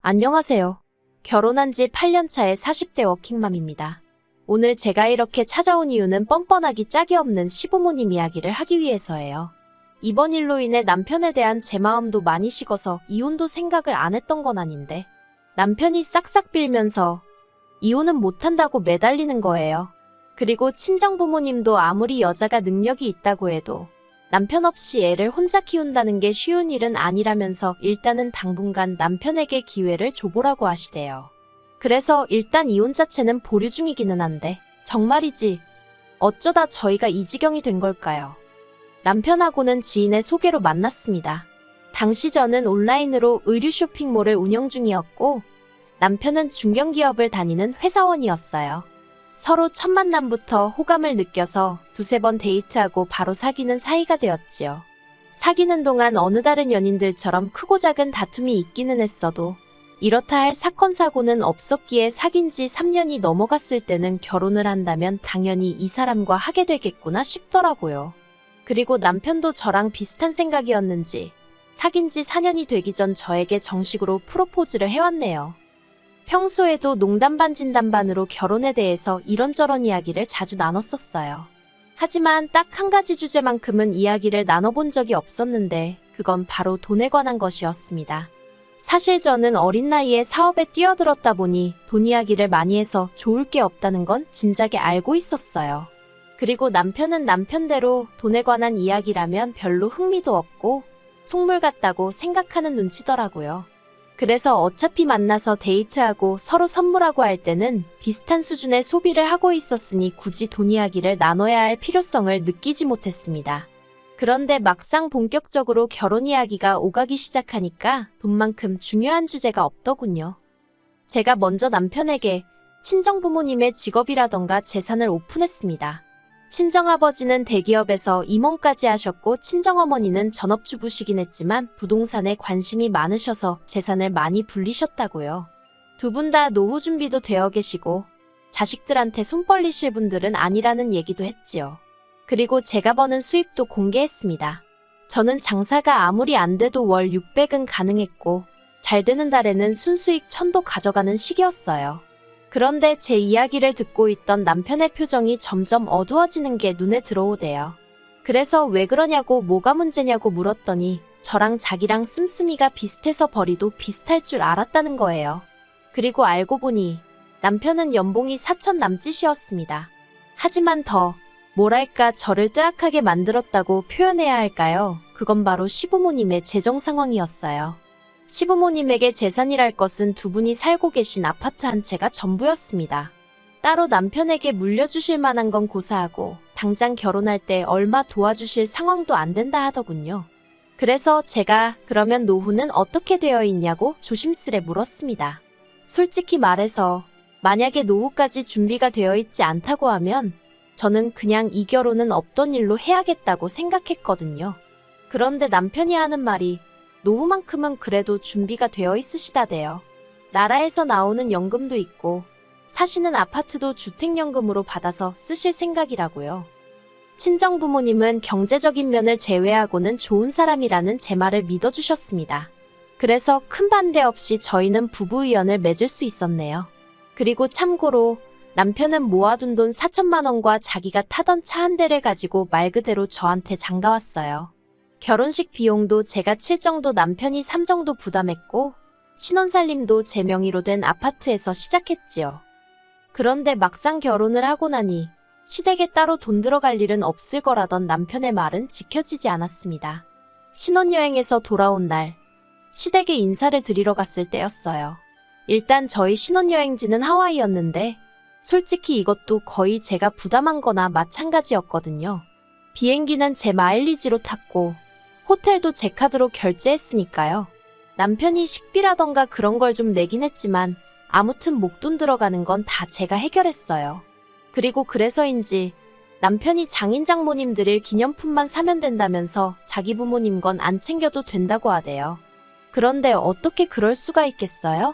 안녕하세요. 결혼한 지 8년 차의 40대 워킹맘입니다. 오늘 제가 이렇게 찾아온 이유는 뻔뻔하기 짝이 없는 시부모님 이야기를 하기 위해서예요. 이번 일로 인해 남편에 대한 제 마음도 많이 식어서 이혼도 생각을 안 했던 건 아닌데 남편이 싹싹 빌면서 이혼은 못한다고 매달리는 거예요. 그리고 친정부모님도 아무리 여자가 능력이 있다고 해도 남편 없이 애를 혼자 키운다는 게 쉬운 일은 아니라면서 일단은 당분간 남편에게 기회를 줘보라고 하시대요. 그래서 일단 이혼 자체는 보류 중이기는 한데 정말이지 어쩌다 저희가 이 지경이 된 걸까요? 남편하고는 지인의 소개로 만났습니다. 당시 저는 온라인으로 의류 쇼핑몰을 운영 중이었고 남편은 중견기업을 다니는 회사원이었어요. 서로 첫 만남부터 호감을 느껴서 두세 번 데이트하고 바로 사귀는 사이가 되었지요. 사귀는 동안 어느 다른 연인들처럼 크고 작은 다툼이 있기는 했어도 이렇다 할 사건 사고는 없었기에 사귄 지 3년이 넘어갔을 때는 결혼을 한다면 당연히 이 사람과 하게 되겠구나 싶더라고요. 그리고 남편도 저랑 비슷한 생각이었는지 사귄 지 4년이 되기 전 저에게 정식으로 프로포즈를 해왔네요. 평소에도 농담 반 진담 반으로 결혼에 대해서 이런저런 이야기를 자주 나눴었어요. 하지만 딱 한 가지 주제만큼은 이야기를 나눠본 적이 없었는데 그건 바로 돈에 관한 것이었습니다. 사실 저는 어린 나이에 사업에 뛰어들었다 보니 돈 이야기를 많이 해서 좋을 게 없다는 건 진작에 알고 있었어요. 그리고 남편은 남편대로 돈에 관한 이야기라면 별로 흥미도 없고 속물 같다고 생각하는 눈치더라고요. 그래서 어차피 만나서 데이트하고 서로 선물하고 할 때는 비슷한 수준의 소비를 하고 있었으니 굳이 돈 이야기를 나눠야 할 필요성을 느끼지 못했습니다. 그런데 막상 본격적으로 결혼 이야기가 오가기 시작하니까 돈만큼 중요한 주제가 없더군요. 제가 먼저 남편에게 친정부모님의 직업이라던가 재산을 오픈했습니다. 친정아버지는 대기업에서 임원까지 하셨고 친정어머니는 전업주부시긴 했지만 부동산에 관심이 많으셔서 재산을 많이 불리셨다고요. 두 분 다 노후 준비도 되어 계시고 자식들한테 손 벌리실 분들은 아니라는 얘기도 했지요. 그리고 제가 버는 수입도 공개했습니다. 저는 장사가 아무리 안 돼도 월 600은 가능했고 잘 되는 달에는 순수익 1000도 가져가는 시기였어요. 그런데 제 이야기를 듣고 있던 남편의 표정이 점점 어두워지는 게 눈에 들어오대요. 그래서 왜 그러냐고 뭐가 문제냐고 물었더니 저랑 자기랑 씀씀이가 비슷해서 벌이도 비슷할 줄 알았다는 거예요. 그리고 알고 보니 남편은 연봉이 4천 남짓이었습니다. 하지만 더 뭐랄까 저를 뜨악하게 만들었다고 표현해야 할까요? 그건 바로 시부모님의 재정 상황이었어요. 시부모님에게 재산이랄 것은 두 분이 살고 계신 아파트 한 채가 전부였습니다. 따로 남편에게 물려주실 만한 건 고사하고 당장 결혼할 때 얼마 도와주실 상황도 안 된다 하더군요. 그래서 제가 그러면 노후는 어떻게 되어 있냐고 조심스레 물었습니다. 솔직히 말해서 만약에 노후까지 준비가 되어 있지 않다고 하면 저는 그냥 이 결혼은 없던 일로 해야겠다고 생각했거든요. 그런데 남편이 하는 말이 노후만큼은 그래도 준비가 되어 있으시다대요. 나라에서 나오는 연금도 있고 사시는 아파트도 주택연금으로 받아서 쓰실 생각이라고요. 친정부모님은 경제적인 면을 제외하고는 좋은 사람이라는 제 말을 믿어주셨습니다. 그래서 큰 반대 없이 저희는 부부의연을 맺을 수 있었네요. 그리고 참고로 남편은 모아둔 돈 4천만 원과 자기가 타던 차 한 대를 가지고 말 그대로 저한테 장가왔어요. 결혼식 비용도 제가 칠 정도 남편이 3 정도 부담했고 신혼살림도 제 명의로 된 아파트에서 시작했지요. 그런데 막상 결혼을 하고 나니 시댁에 따로 돈 들어갈 일은 없을 거라던 남편의 말은 지켜지지 않았습니다. 신혼여행에서 돌아온 날 시댁에 인사를 드리러 갔을 때였어요. 일단 저희 신혼여행지는 하와이였는데 솔직히 이것도 거의 제가 부담한 거나 마찬가지였거든요. 비행기는 제 마일리지로 탔고 호텔도 제 카드로 결제했으니까요. 남편이 식비라던가 그런 걸 좀 내긴 했지만 아무튼 목돈 들어가는 건 다 제가 해결했어요. 그리고 그래서인지 남편이 장인 장모님 드릴 기념품만 사면 된다면서 자기 부모님 건 안 챙겨도 된다고 하대요. 그런데 어떻게 그럴 수가 있겠어요?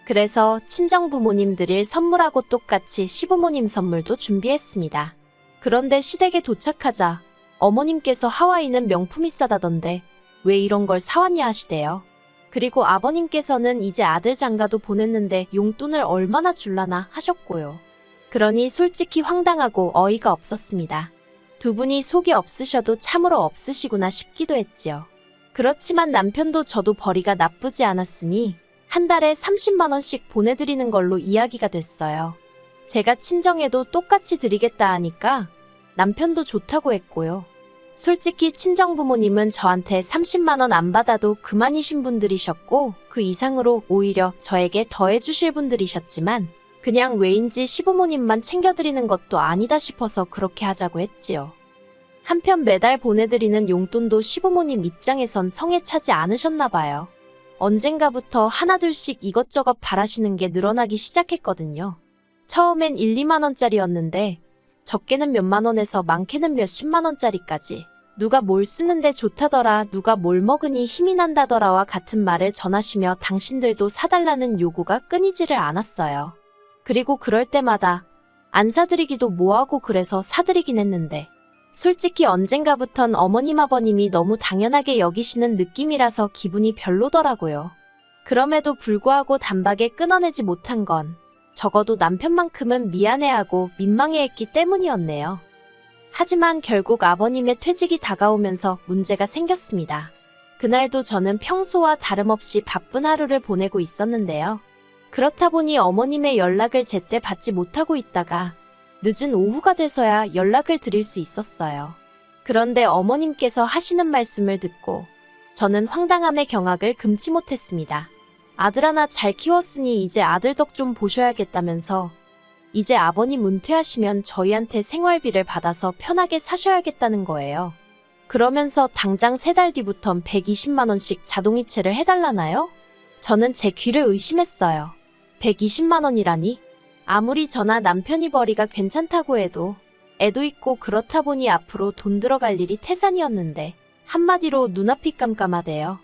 그래서 친정 부모님 드릴 선물하고 똑같이 시부모님 선물도 준비했습니다. 그런데 시댁에 도착하자 어머님께서 하와이는 명품이 싸다던데 왜 이런 걸 사왔냐 하시대요. 그리고 아버님께서는 이제 아들 장가도 보냈는데 용돈을 얼마나 줄라나 하셨고요. 그러니 솔직히 황당하고 어이가 없었습니다. 두 분이 속이 없으셔도 참으로 없으시구나 싶기도 했지요. 그렇지만 남편도 저도 벌이가 나쁘지 않았으니 한 달에 30만 원씩 보내드리는 걸로 이야기가 됐어요. 제가 친정에도 똑같이 드리겠다 하니까 남편도 좋다고 했고요. 솔직히 친정부모님은 저한테 30만 원 안 받아도 그만이신 분들이셨고 그 이상으로 오히려 저에게 더해주실 분들이셨지만 그냥 왜인지 시부모님만 챙겨드리는 것도 아니다 싶어서 그렇게 하자고 했지요. 한편 매달 보내드리는 용돈도 시부모님 입장에선 성에 차지 않으셨나 봐요. 언젠가부터 하나둘씩 이것저것 바라시는 게 늘어나기 시작했거든요. 처음엔 1, 2만 원짜리였는데 적게는 몇만 원에서 많게는 몇십만 원짜리까지 누가 뭘 쓰는데 좋다더라, 누가 뭘 먹으니 힘이 난다더라와 같은 말을 전하시며 당신들도 사달라는 요구가 끊이지를 않았어요. 그리고 그럴 때마다 안 사드리기도 뭐하고 그래서 사드리긴 했는데 솔직히 언젠가부턴 어머님 아버님이 너무 당연하게 여기시는 느낌이라서 기분이 별로더라고요. 그럼에도 불구하고 단박에 끊어내지 못한 건 적어도 남편만큼은 미안해하고 민망해했기 때문이었네요. 하지만 결국 아버님의 퇴직이 다가오면서 문제가 생겼습니다. 그날도 저는 평소와 다름없이 바쁜 하루를 보내고 있었는데요. 그렇다 보니 어머님의 연락을 제때 받지 못하고 있다가 늦은 오후가 돼서야 연락을 드릴 수 있었어요. 그런데 어머님께서 하시는 말씀을 듣고 저는 황당함의 경악을 금치 못했습니다. 아들 하나 잘 키웠으니 이제 아들 덕 좀 보셔야겠다면서 이제 아버님 은퇴하시면 저희한테 생활비를 받아서 편하게 사셔야겠다는 거예요. 그러면서 당장 3달 뒤부턴 120만 원씩 자동이체를 해달라나요? 저는 제 귀를 의심했어요. 120만 원이라니? 아무리 저나 남편이 벌이가 괜찮다고 해도 애도 있고 그렇다 보니 앞으로 돈 들어갈 일이 태산이었는데 한마디로 눈앞이 깜깜하대요.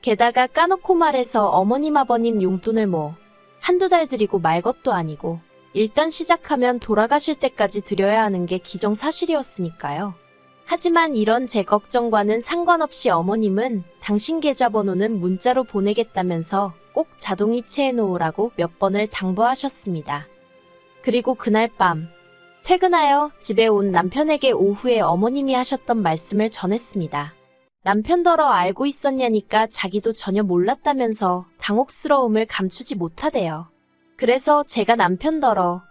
게다가 까놓고 말해서 어머님 아버님 용돈을 뭐 한두 달 드리고 말 것도 아니고 일단 시작하면 돌아가실 때까지 드려야 하는 게 기정사실이었으니까요. 하지만 이런 제 걱정과는 상관없이 어머님은 당신 계좌번호는 문자로 보내겠다면서 꼭 자동이체해 놓으라고 몇 번을 당부하셨습니다. 그리고 그날 밤 퇴근하여 집에 온 남편에게 오후에 어머님이 하셨던 말씀을 전했습니다. 남편더러 알고 있었냐니까 자기도 전혀 몰랐다면서 당혹스러움을 감추지 못하대요. 그래서 제가 남편더러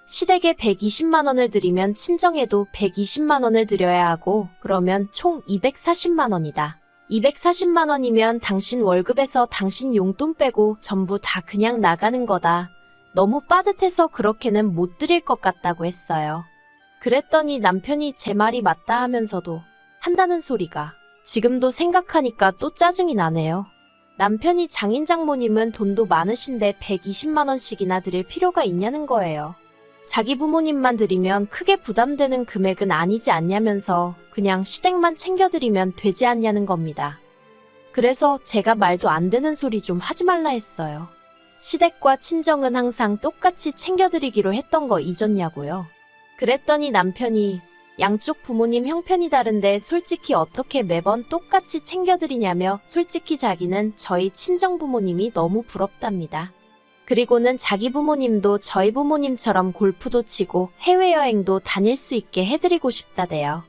시댁에 120만 원을 드리면 친정에도 120만 원을 드려야 하고 그러면 총 240만 원이다. 240만 원이면 당신 월급에서 당신 용돈 빼고 전부 다 그냥 나가는 거다. 너무 빠듯해서 그렇게는 못 드릴 것 같다고 했어요. 그랬더니 남편이 제 말이 맞다 하면서도 한다는 소리가 지금도 생각하니까 또 짜증이 나네요. 남편이 장인 장모님은 돈도 많으신데 120만 원씩이나 드릴 필요가 있냐는 거예요. 자기 부모님만 드리면 크게 부담되는 금액은 아니지 않냐면서 그냥 시댁만 챙겨드리면 되지 않냐는 겁니다. 그래서 제가 말도 안 되는 소리 좀 하지 말라 했어요. 시댁과 친정은 항상 똑같이 챙겨드리기로 했던 거 잊었냐고요. 그랬더니 남편이 양쪽 부모님 형편이 다른데 솔직히 어떻게 매번 똑같이 챙겨드리냐며 솔직히 자기는 저희 친정부모님이 너무 부럽답니다. 그리고는 자기 부모님도 저희 부모님처럼 골프도 치고 해외여행도 다닐 수 있게 해드리고 싶다대요.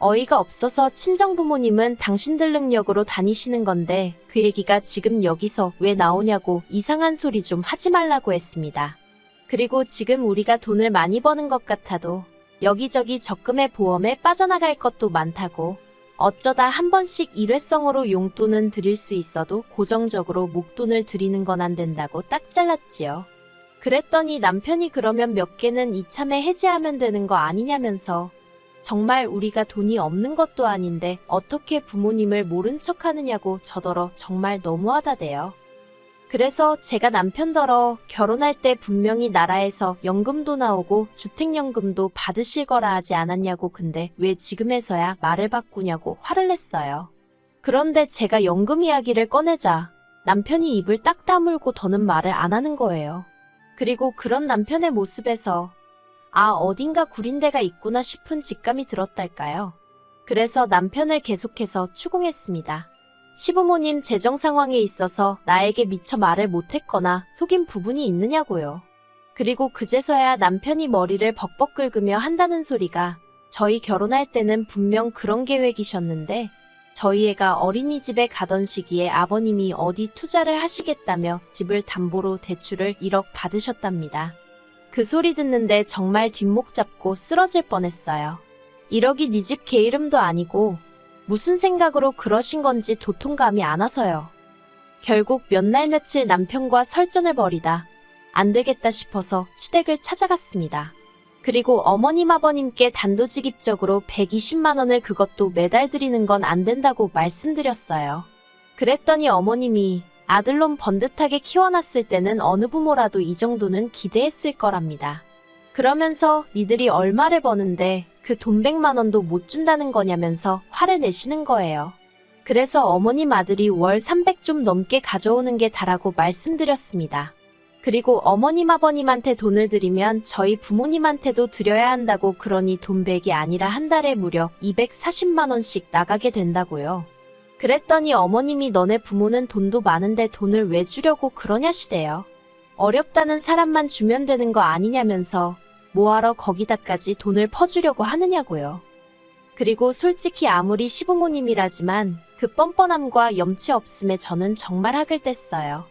어이가 없어서 친정부모님은 당신들 능력으로 다니시는 건데 그 얘기가 지금 여기서 왜 나오냐고 이상한 소리 좀 하지 말라고 했습니다. 그리고 지금 우리가 돈을 많이 버는 것 같아도 여기저기 적금에 보험에 빠져나갈 것도 많다고 어쩌다 한 번씩 일회성으로 용돈은 드릴 수 있어도 고정적으로 목돈을 드리는 건 안 된다고 딱 잘랐지요. 그랬더니 남편이 그러면 몇 개는 이참에 해지하면 되는 거 아니냐면서 정말 우리가 돈이 없는 것도 아닌데 어떻게 부모님을 모른 척 하느냐고 저더러 정말 너무하다대요. 그래서 제가 남편더러 결혼할 때 분명히 나라에서 연금도 나오고 주택연금도 받으실 거라 하지 않았냐고 근데 왜 지금에서야 말을 바꾸냐고 화를 냈어요. 그런데 제가 연금 이야기를 꺼내자 남편이 입을 딱 다물고 더는 말을 안 하는 거예요. 그리고 그런 남편의 모습에서 아 어딘가 구린 데가 있구나 싶은 직감이 들었달까요. 그래서 남편을 계속해서 추궁했습니다. 시부모님 재정 상황에 있어서 나에게 미처 말을 못했거나 속인 부분이 있느냐고요. 그리고 그제서야 남편이 머리를 벅벅 긁으며 한다는 소리가 저희 결혼할 때는 분명 그런 계획이셨는데 저희 애가 어린이집에 가던 시기에 아버님이 어디 투자를 하시겠다며 집을 담보로 대출을 1억 받으셨답니다. 그 소리 듣는데 정말 뒷목 잡고 쓰러질 뻔했어요. 1억이 네 집 개 이름도 아니고 무슨 생각으로 그러신 건지 도통감이 안 와서요. 결국 몇 날 며칠 남편과 설전을 벌이다 안 되겠다 싶어서 시댁을 찾아갔습니다. 그리고 어머님 아버님께 단도직입적으로 120만 원을 그것도 매달 드리는 건 안 된다고 말씀드렸어요. 그랬더니 어머님이 아들놈 번듯하게 키워놨을 때는 어느 부모라도 이 정도는 기대했을 거랍니다. 그러면서 니들이 얼마를 버는데 그 돈 100만 원도 못 준다는 거냐면서 화를 내시는 거예요. 그래서 어머님 아들이 월 300 좀 넘게 가져오는 게 다라고 말씀드렸습니다. 그리고 어머님 아버님한테 돈을 드리면 저희 부모님한테도 드려야 한다고 그러니 돈 100이 아니라 한 달에 무려 240만 원씩 나가게 된다고요. 그랬더니 어머님이 너네 부모는 돈도 많은데 돈을 왜 주려고 그러냐시대요. 어렵다는 사람만 주면 되는 거 아니냐면서 뭐하러 거기다까지 돈을 퍼주려고 하느냐고요. 그리고 솔직히 아무리 시부모님이라지만 그 뻔뻔함과 염치 없음에 저는 정말 학을 뗐어요.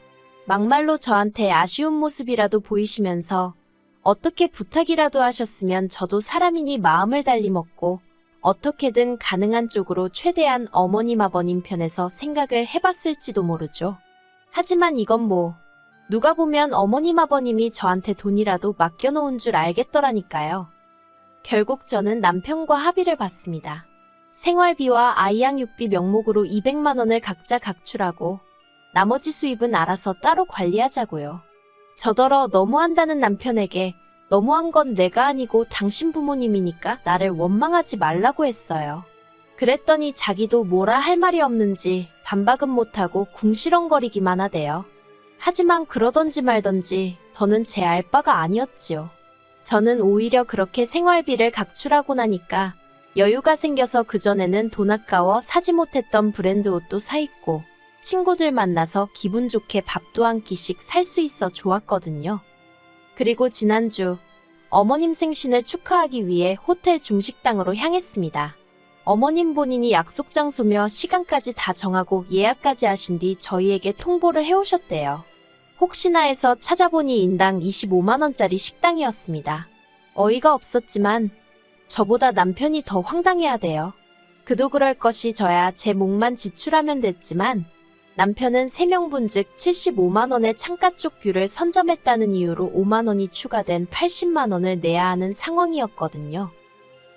막말로 저한테 아쉬운 모습이라도 보이시면서 어떻게 부탁이라도 하셨으면 저도 사람이니 마음을 달리 먹고 어떻게든 가능한 쪽으로 최대한 어머님 아버님 편에서 생각을 해봤을지도 모르죠. 하지만 이건 뭐 누가 보면 어머님 아버님이 저한테 돈이라도 맡겨놓은 줄 알겠더라니까요. 결국 저는 남편과 합의를 봤습니다. 생활비와 아이양육비 명목으로 200만 원을 각자 각출하고 나머지 수입은 알아서 따로 관리하자고요. 저더러 너무한다는 남편에게 너무한 건 내가 아니고 당신 부모님이니까 나를 원망하지 말라고 했어요. 그랬더니 자기도 뭐라 할 말이 없는지 반박은 못하고 궁시렁거리기만 하대요. 하지만 그러던지 말던지 더는 제 알바가 아니었지요. 저는 오히려 그렇게 생활비를 각출하고 나니까 여유가 생겨서 그전에는 돈 아까워 사지 못했던 브랜드 옷도 사입고 친구들 만나서 기분 좋게 밥도 한 끼씩 살 수 있어 좋았거든요. 그리고 지난주 어머님 생신을 축하하기 위해 호텔 중식당으로 향했습니다. 어머님 본인이 약속 장소며 시간까지 다 정하고 예약까지 하신 뒤 저희에게 통보를 해오셨대요. 혹시나 해서 찾아보니 인당 25만 원짜리 식당이었습니다. 어이가 없었지만 저보다 남편이 더 황당해하대요. 그도 그럴 것이 저야 제 몫만 지출하면 됐지만 남편은 3명분 즉 75만 원의 창가 쪽 뷰를 선점했다는 이유로 5만 원이 추가된 80만 원을 내야 하는 상황이었거든요.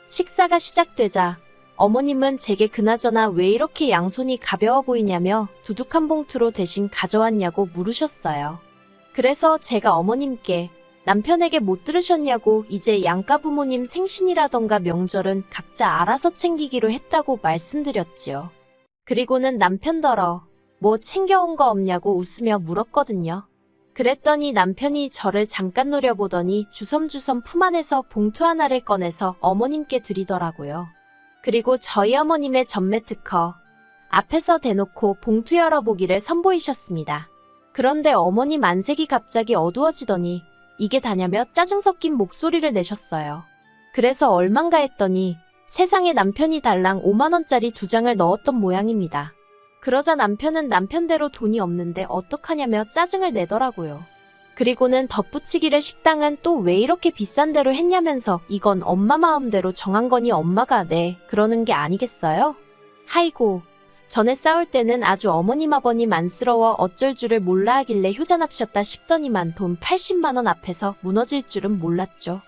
식사가 시작되자 어머님은 제게 그나저나 왜 이렇게 양손이 가벼워 보이냐며 두둑 한 봉투로 대신 가져왔냐고 물으셨어요. 그래서 제가 어머님께 남편에게 못 들으셨냐고 이제 양가 부모님 생신이라던가 명절은 각자 알아서 챙기기로 했다고 말씀드렸지요. 그리고는 남편더러 뭐 챙겨온 거 없냐고 웃으며 물었거든요. 그랬더니 남편이 저를 잠깐 노려보더니 주섬주섬 품 안에서 봉투 하나를 꺼내서 어머님께 드리더라고요. 그리고 저희 어머님의 전매 특허 앞에서 대놓고 봉투 열어보기를 선보이셨습니다. 그런데 어머님 안색이 갑자기 어두워지더니 이게 다냐며 짜증 섞인 목소리를 내셨어요. 그래서 얼만가 했더니 세상에 남편이 달랑 5만 원짜리 2장을 넣었던 모양입니다. 그러자 남편은 남편대로 돈이 없는데 어떡하냐며 짜증을 내더라고요. 그리고는 덧붙이기를 식당은 또 왜 이렇게 비싼 대로 했냐면서 이건 엄마 마음대로 정한 거니 엄마가 네 그러는 게 아니겠어요? 하이고 전에 싸울 때는 아주 어머님 아버님 안쓰러워 어쩔 줄을 몰라 하길래 효자납셨다 싶더니만 돈 80만 원 앞에서 무너질 줄은 몰랐죠.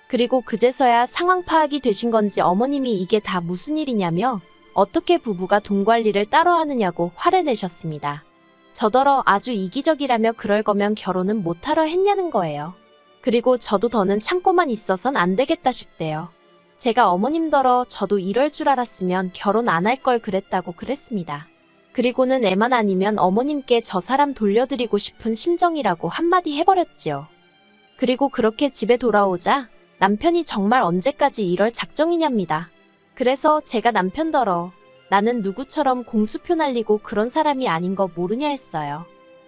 그리고 그제서야 상황 파악이 되신 건지 어머님이 이게 다 무슨 일이냐며 어떻게 부부가 돈 관리를 따로 하느냐고 화를 내셨습니다. 저더러 아주 이기적이라며 그럴 거면 결혼은 못하러 했냐는 거예요. 그리고 저도 더는 참고만 있어선 안 되겠다 싶대요. 제가 어머님더러 저도 이럴 줄 알았으면 결혼 안 할 걸 그랬다고 그랬습니다. 그리고는 애만 아니면 어머님께 저 사람 돌려드리고 싶은 심정이라고 한마디 해버렸지요. 그리고 그렇게 집에 돌아오자 남편이 정말 언제까지 이럴 작정이냐입니다. 그래서 제가 남편더러 나는 누구처럼 공수표 날리고 그런 사람이 아닌 거 모르냐 했어요.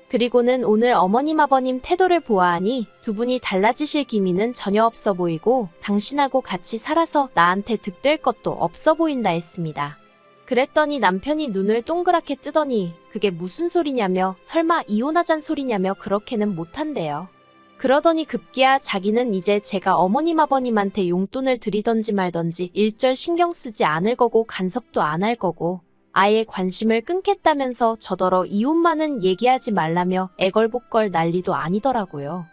그리고는 오늘 어머님 아버님 태도를 보아하니 두 분이 달라지실 기미는 전혀 없어 보이고 당신하고 같이 살아서 나한테 득될 것도 없어 보인다 했습니다. 그랬더니 남편이 눈을 동그랗게 뜨더니 그게 무슨 소리냐며 설마 이혼하잔 소리냐며 그렇게는 못한대요. 그러더니 급기야 자기는 이제 제가 어머님 아버님한테 용돈을 드리던지 말던지 일절 신경 쓰지 않을 거고 간섭도 안 할 거고 아예 관심을 끊겠다면서 저더러 이혼만은 얘기하지 말라며 애걸복걸 난리도 아니더라고요.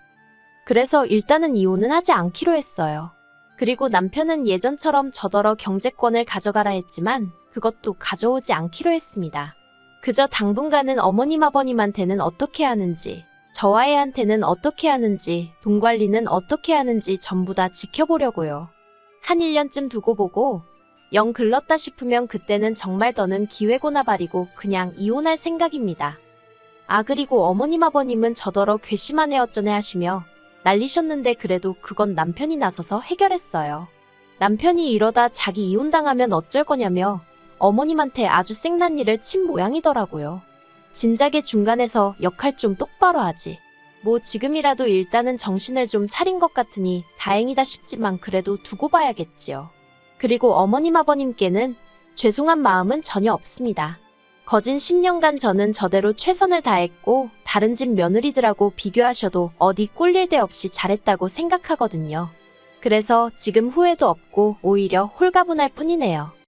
그래서 일단은 이혼은 하지 않기로 했어요. 그리고 남편은 예전처럼 저더러 경제권을 가져가라 했지만 그것도 가져오지 않기로 했습니다. 그저 당분간은 어머님 아버님한테는 어떻게 하는지 저와 애한테는 어떻게 하는지 돈 관리는 어떻게 하는지 전부 다 지켜보려고요. 한 1년쯤 두고 보고 영 글렀다 싶으면 그때는 정말 더는 기회고나 발이고 그냥 이혼할 생각입니다. 아 그리고 어머님 아버님은 저더러 괘씸하네 어쩌네 하시며 난리셨는데 그래도 그건 남편이 나서서 해결했어요. 남편이 이러다 자기 이혼당하면 어쩔 거냐며 어머님한테 아주 쌩난 일을 친 모양이더라고요. 진작에 중간에서 역할 좀 똑바로 하지. 뭐 지금이라도 일단은 정신을 좀 차린 것 같으니 다행이다 싶지만 그래도 두고 봐야겠지요. 그리고 어머님 아버님께는 죄송한 마음은 전혀 없습니다. 거진 10년간 저는 저대로 최선을 다했고 다른 집 며느리들하고 비교하셔도 어디 꿀릴 데 없이 잘했다고 생각하거든요. 그래서 지금 후회도 없고 오히려 홀가분할 뿐이네요.